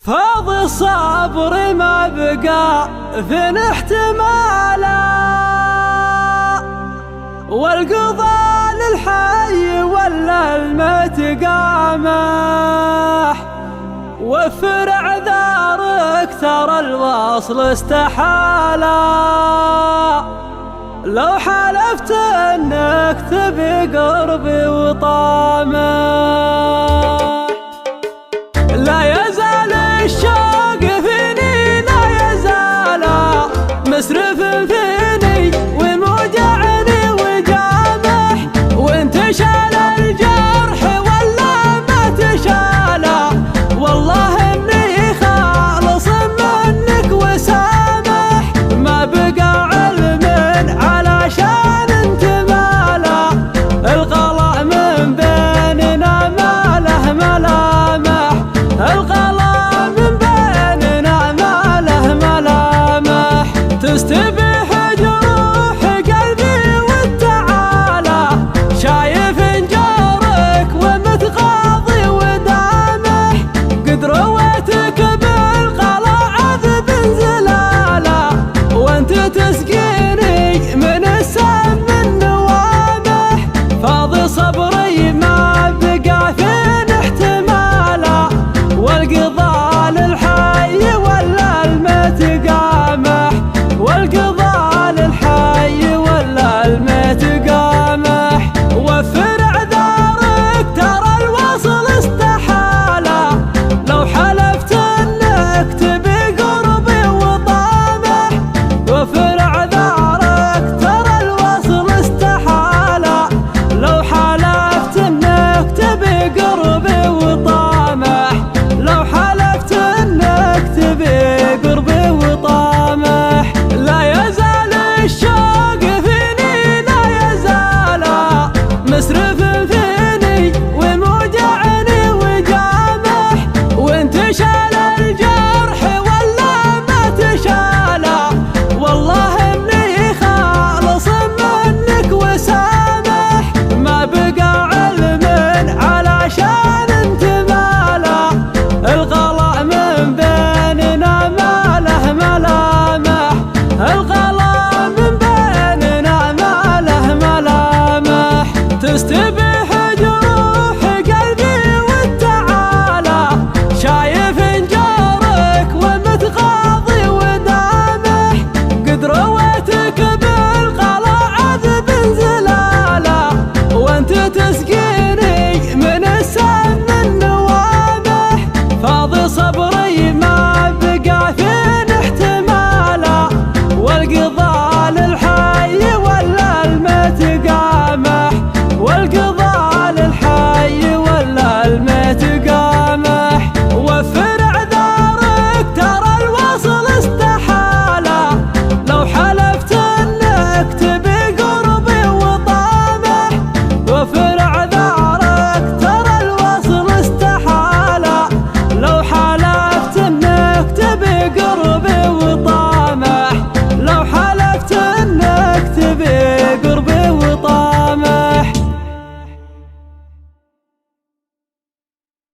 فاض الصبر ما بقى فين احتمالا، والقضاء للحي ولا الميت قامح. وفر اعذارك ترى الوصل استحالا، لو حلفت انك تبي قربي وطامح. لا يزال الشوق فيني، لا يزال مسرف فيني وموجعني وجامح. وانت شال الجرح ولا ما تشال، والله اني خالص منك وسامح. ما بقى علم علشان انت ماله، الغلا من بيننا ما له ملامح. الغلا من بيننا ما له ملامح. تستبيح جروح قلبي والتعالى، شايف جارك ومتغاضي ودامح. قد رويتك بالغلا عذب زلاله، وانت تسقيني من السم النوامح. فاضي صبري ما بقى فين احتماله، والقضاء للحي ولا الميت قامح. والقضاء للحي ولا الميت قامح. وفر اعذارك ترى الوصل استحاله، لو حلفت انك تبي قربي وطامح. وفر اعذارك ترى الوصل استحاله، لو حلفت انك تبي قربي وطامح. لو حلفت انك تبي قربي وطامح. لا يزال الشوق فيني، لا يزال مسرف فيني وموجعني وجامح. وانت شال الجرح ولا ما تشال، والله اني خالص منك وسامح. ما بقى علم علشان انت ماله، الغلا من بيننا ما له ملامح. الغلا من بيننا ما له ملامح. تستبيح جروح قلبي والتعالى، شايف جارك ومتغاضي ودامح. قد رويتك بالغلا عذب زلاله، وانت تسقيني من السم النوامح. فاضي صبر